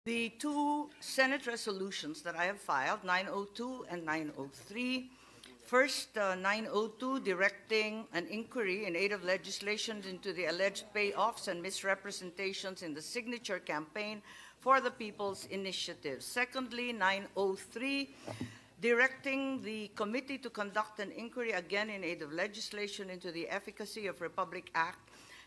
The two Senate resolutions that I have filed, 902 and 903. First, 902, directing an inquiry in aid of legislation into the alleged payoffs and misrepresentations in the signature campaign for the People's Initiative. Secondly, 903, directing the committee to conduct an inquiry again in aid of legislation into the efficacy of Republic Act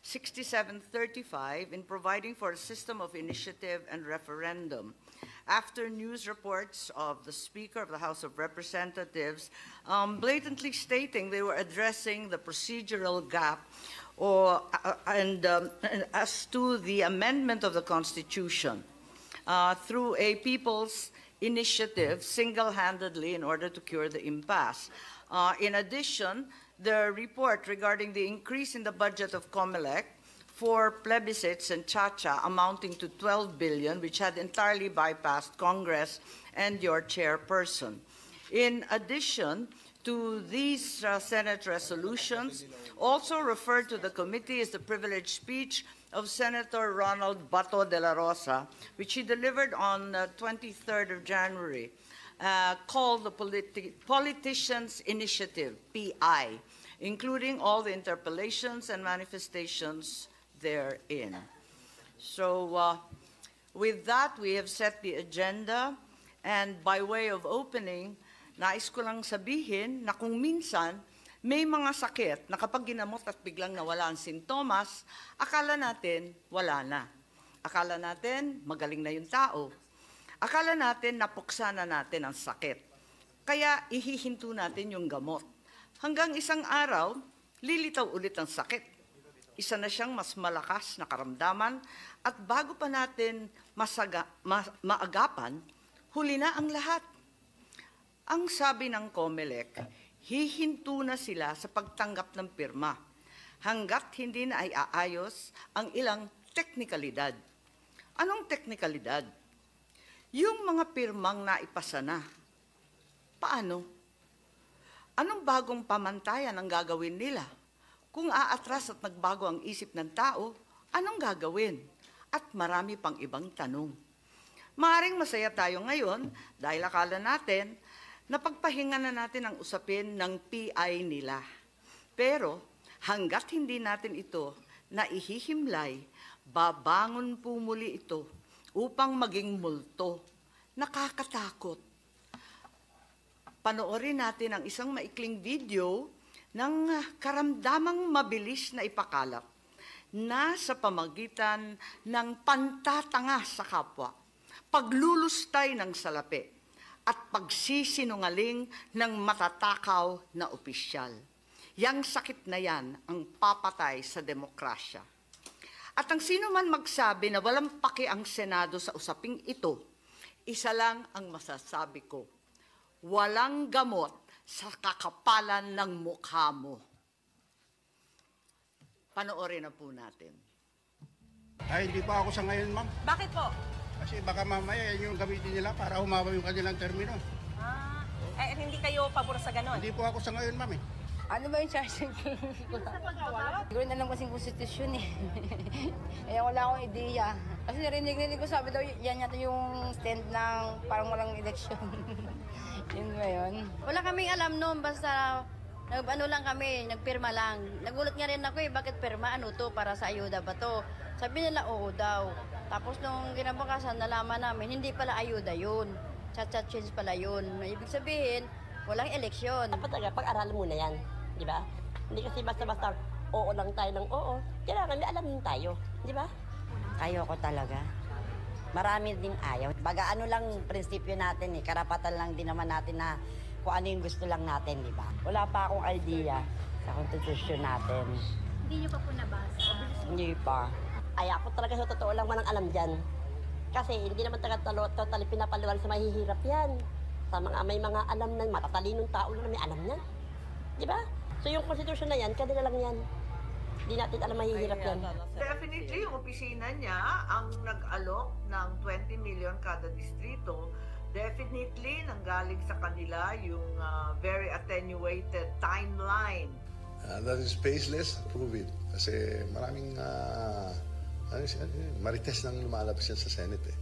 6735 in providing for a system of initiative and referendum. After news reports of the Speaker of the House of Representatives blatantly stating they were addressing the procedural gap and as to the amendment of the Constitution through a people's initiative single-handedly in order to cure the impasse. In addition, the report regarding the increase in the budget of COMELEC for plebiscites and Chacha amounting to 12 billion, which had entirely bypassed Congress and your chairperson. In addition to these Senate resolutions, also referred to the committee is the privileged speech of Senator Ronald Bato de la Rosa, which he delivered on 23rd of January, called the Politicians' Initiative, PI, including all the interpellations and manifestations therein. So with that, we have set the agenda, and by way of opening, nais ko lang sabihin na kung minsan may mga sakit na kapag ginamot at biglang nawala ang sintomas, akala natin wala na. Akala natin magaling na yung tao. Akala natin napuksa na natin ang sakit. Kaya ihihinto natin yung gamot. Hanggang isang araw, lilitaw ulit ang sakit. Isa na siyang mas malakas na karamdaman at bago pa natin maagapan, huli na ang lahat. Ang sabi ng COMELEC, hihinto na sila sa pagtanggap ng pirma hanggat hindi na ay aayos ang ilang teknikalidad. Anong teknikalidad? Yung mga pirmang naipasa na. Paano? Anong bagong pamantayan ang gagawin nila? Kung aatras at nagbago ang isip ng tao, anong gagawin? At marami pang ibang tanong. Maaring masaya tayo ngayon dahil akala natin na pagpahinga na natin ang usapin ng PI nila. Pero hanggat hindi natin ito naihihimlay, babangon po muli ito upang maging multo. Nakakatakot. Panoorin natin ang isang maikling video ng karamdamang mabilis na ipakalat na sa pamagitan ng pantatanga sa kapwa, paglulustay ng salapi, at pagsisinungaling ng matatakaw na opisyal. Yang sakit na yan ang papatay sa demokrasya. At ang sino man magsabi na walang paki ang Senado sa usaping ito, isa lang ang masasabi ko, walang gamot sa kakapalan ng mukha mo. Panoorin na po natin. Ay, hindi pa ako sa ngayon, ma'am. Bakit po? Kasi baka mamaya yan yung gamitin nila para humaba yung kanilang termino. Hindi kayo pabor sa ganon? Hindi po ako sa ngayon, ma'am. Ano ba yung charging? Siguro na lang kasing konstitusyon eh. Kaya wala akong ideya. Kasi narinig ko sabi daw, yan yata yung stand ng parang walang eleksyon. Yun ba yun? Wala kaming alam noon, basta ano lang kami, nagpirma lang. Nagulat nga rin ako eh, bakit pirma? Ano to? Para sa ayuda ba to? Sabi nila, oo daw. Tapos nung kinabukasan, nalaman namin, hindi pala ayuda yun. Chat-chat change pala yun. Ibig sabihin, walang eleksyon. Dapat talaga, pag-aralan muna yan. Di ba? Hindi kasi basta-basta oo lang tayo ng oo. Kailangan may alam din tayo. Di ba? Ayoko talaga. Marami din ayaw. Baga ano lang prinsipyo natin eh. Karapatan lang din naman natin na kung ano yung gusto lang natin, di ba? Wala pa akong idea sa konstitusyon natin. Hindi niyo pa po nabasa? Hindi pa. Ay ako talaga sa totoo lang walang alam dyan. Kasi hindi naman talaga totally pinapaliwag sa mahihirap yan. Sa mga may mga alam na matatalinong tao na may alam yan. Di ba? So yung konstitusyon na yan, kanila lang yan. Hindi natin alam mahihirap yan. Definitely, yung opisina niya ang nag-alok ng 20 million kada distrito. Definitely, nanggaling sa kanila yung very attenuated timeline. That is baseless, prove it. Kasi maraming marites nang lumalabas yan sa Senate eh.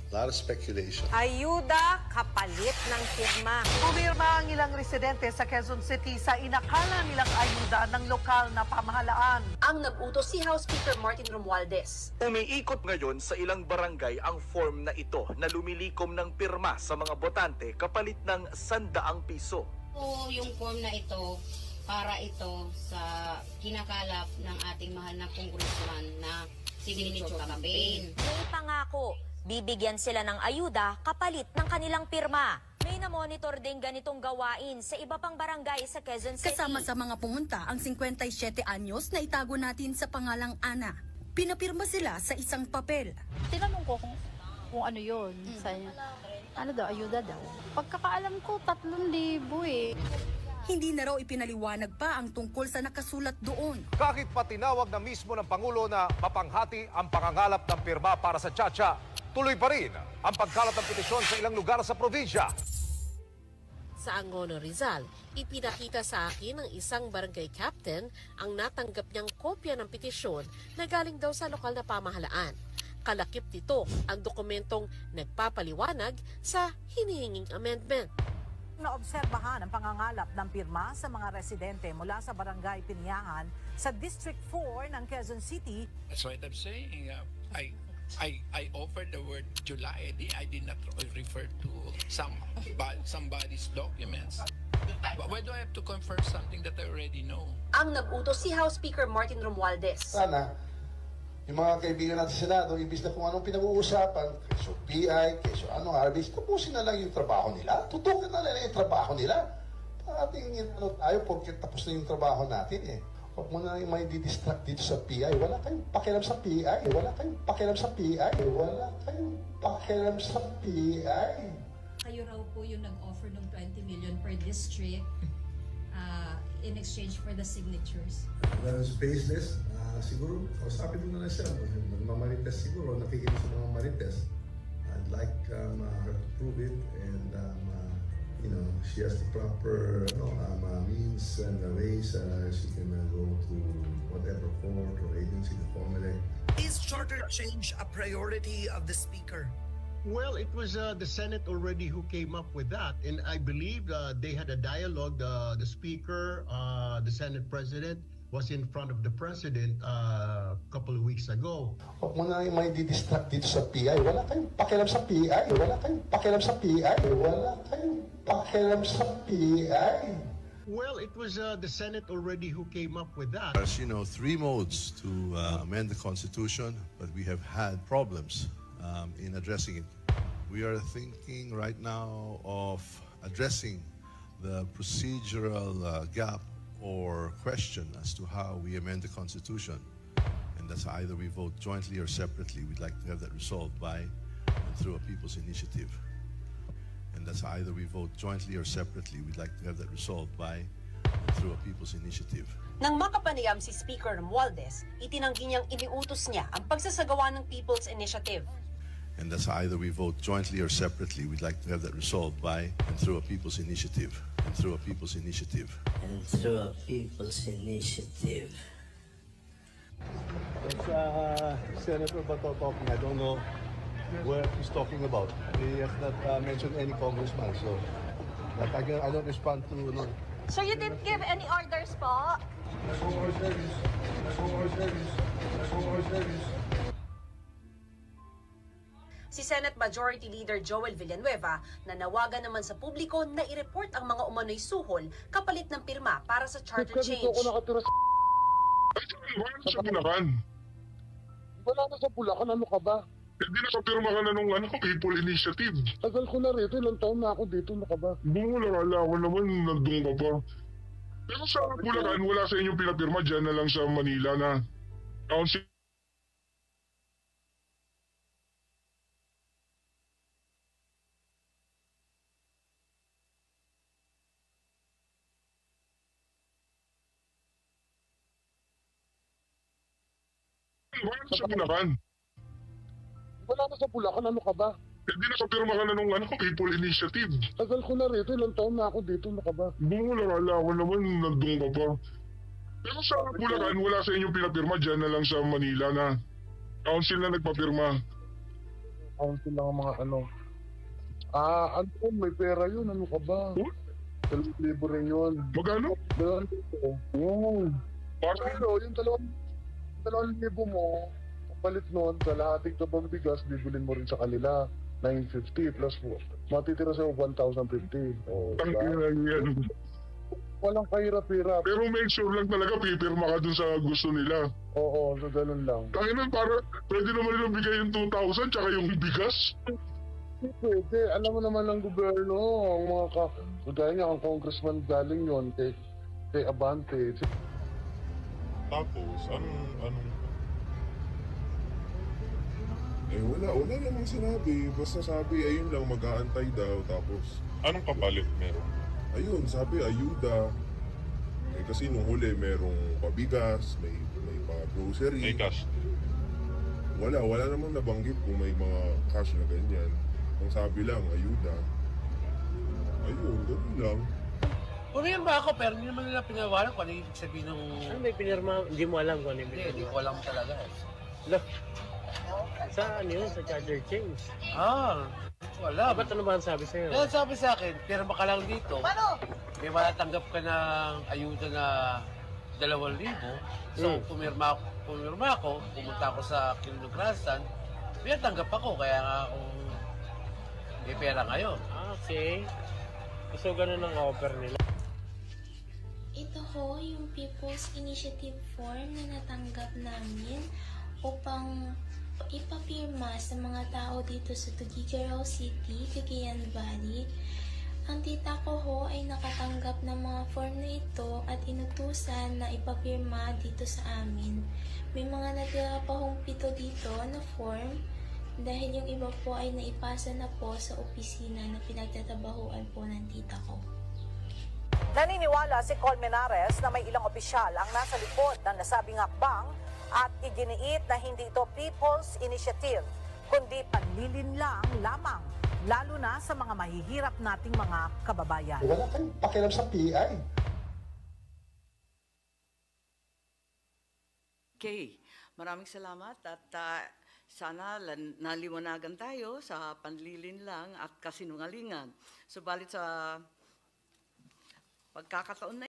A lot of speculation. Ayuda kapalit ng pirma. Pumirma ang ilang residente sa Quezon City sa inakala nilang ayuda ng lokal na pamahalaan. Ang nag-utos si House Speaker Martin Romualdez. Umiikot ngayon sa ilang barangay ang form na ito na lumilikom ng pirma sa mga botante kapalit ng 100 piso. Yung form na ito, para ito sa kinakalap ng ating mahal na congressman na signature campaign. May pangako, bibigyan sila ng ayuda kapalit ng kanilang pirma. May na-monitor din ganitong gawain sa iba pang barangay sa Quezon City. Kasama sa mga pumunta ang 57 anyos na itago natin sa pangalang Ana. Pinapirma sila sa isang papel. Tinanong ko kung ano yun. Ano daw, ayuda daw. Pagkakaalam ko, 3,000 eh. Hindi na raw ipinaliwanag pa ang tungkol sa nakasulat doon. Kahit pa tinawag na mismo ng Pangulo na mapanghati ang pangangalap ng pirma para sa Chacha, tuloy pa rin ang pagkalat ng petisyon sa ilang lugar sa probinsya. Sa Angono, Rizal, ipinakita sa akin ng isang barangay captain ang natanggap niyang kopya ng petisyon na galing daw sa lokal na pamahalaan. Kalakip nito ang dokumentong nagpapaliwanag sa hinihinging amendment. Naobserbahan ang pangangalap ng pirma sa mga residente mula sa Barangay Piniahan sa District 4 ng Quezon City. That's what I'm saying. I offered the word July. I did not refer to somebody's documents. Why do I have to confirm something that I already know? Ang nag-utos si House Speaker Martin Romualdez. Sana, yung mga kaibigan natin sa Senado, imbis na kung anong pinag-uusapan, keso PI, keso RBs, tapusin na lang yung trabaho nila. Tutukan na lang yung trabaho nila. Ating tayo, porque tapos na yung trabaho natin eh. Huwag mo na yung may didistract dito sa PI. Wala kayong pakialam sa PI. Wala kayong pakialam sa PI. Wala kayong pakialam sa PI. Kayo raw po yung nag-offer ng 20 million per district in exchange for the signatures. That is baseless. Siguro, kausapin mo na lang siya. Nagmamarites siguro, nakikinig sa mga marites. I'd like her to prove it and she has the proper means and ways she can go to whatever court or agency to formulate. Is charter change a priority of the Speaker? Well, it was the Senate already who came up with that. And I believe they had a dialogue. The Speaker, the Senate President, was in front of the President a couple of weeks ago. Huwag mo na yung may didistract dito sa PI. Wala kayong pakialam sa PI. Wala kayong pakialam sa PI. Wala kayong pakialam sa PI. Well, it was the Senate already who came up with that. As you know, 3 modes to amend the Constitution, but we have had problems in addressing it. We are thinking right now of addressing the procedural gap or question as to how we amend the Constitution. And that's either we vote jointly or separately. We'd like to have that resolved by and through a people's initiative. And that's either we vote jointly or separately. We'd like to have that resolved by and through a people's initiative. Nang makapanayam si Speaker Romualdez, itinanggi niyang iniutos niya ang pagsasagawa ng People's Initiative. And that's either we vote jointly or separately. We'd like to have that resolved by and through a people's initiative. And through a people's initiative. And through a people's initiative. It's Senator Bato talking. I don't know what he's talking about. He has not mentioned any congressman, so I don't respond to. No. So you didn't give any orders po? Si Senate Majority Leader Joel Villanueva nanawagan naman sa publiko na i-report ang mga umano'y suhol kapalit ng pirma para sa charter change. Dito ako nakatira sa Bulacan. Wala na sa Bulacan, ano ka ba? Hindi nakapirma ka na nung People Initiative. Tagal ko na rito, ilang taon na ako dito, ano ka ba? Wala ako naman, nandun ka pa. Pero sa Bulacan, wala sa inyong pinapirma, dyan na lang sa Manila na council. Sa Bulacan. Wala na sa Bulacan, ano ka ba? Hindi nakapirma ka na nung People Initiative. Tagal ko na rito, ilang taon na ako dito, ano ka ba? Wala ako naman, nandun ka pa. Pero sa Bulacan, wala sa inyong pinapirma, dyan na lang sa Manila na council na nagpapirma. council lang ang mga ano. Ano, may pera yun, ano ka ba? 2,000 rin yun. Magkano? 2,000. Oo. Pero yung 2,000 mo, palit nun, sa lahating tabang bigas, bibilin mo rin sa kanila. 950 plus mo. Matitira sa'yo 1,050. Diba? Walang kahirap-hirap. Pero make sure lang talaga pipirma ka dun sa gusto nila. Oo, so ganun lang. Tanginan, para pwede naman nilang bigay yung 2,000 tsaka yung bigas. Pwede. Alam mo naman ng gobyerno, ang mga kagaya niya, ang congressman galing yon kay Abante. Tapos, anong wala namang sinabi. Basta sabi, ayun lang, mag-aantay daw. Tapos, anong kapalit meron? Ayun, sabi, ayuda. Kasi nung huli, merong pabigas, may pa-grocery. May cash? Wala namang nabanggit kung may mga cash na ganyan. Ang sabi lang, ayuda. Ayun, gano'n lang. Pumirma ba ako, pero hindi naman nila pinawalan kung ano yung ibig sabihin ng... Ano may pinirma? Hindi mo alam kung ano yung pinirma? Hindi ko alam talaga. Look, sa ano yun? Sa charger change? Wala. Ba't ano ba ang sabi sa'yo? Sabi sa akin, pirma ka lang dito. May matatanggap ka ng ayuda na 2,000. So, pumirma ako, pumunta ako sa Kinunugrasan, pinatanggap ako, kaya nga ako may pera ngayon. Okay. So, ganun ang offer nila. Ito ho yung People's Initiative form na natanggap namin upang ipapirma sa mga tao dito sa Tuguegarao City, Cagayan Valley. Ang tita ko ho ay nakatanggap ng mga form na ito at inutusan na ipapirma dito sa amin. May mga natira pa hong 7 dito na form dahil yung iba po ay naipasa na po sa opisina na pinagtatabahuan po ng tita ko. Naniniwala si Colmenares na may ilang opisyal ang nasa likod ng nasabing hakbang at iginiit na hindi ito People's Initiative, kundi panlilinlang lamang, lalo na sa mga mahihirap nating mga kababayan. Wala kang pakialam sa PI. Okay, maraming salamat at sana naliwanagan tayo sa panlilinlang at kasinungalingan. Subalit sa pagkakataon na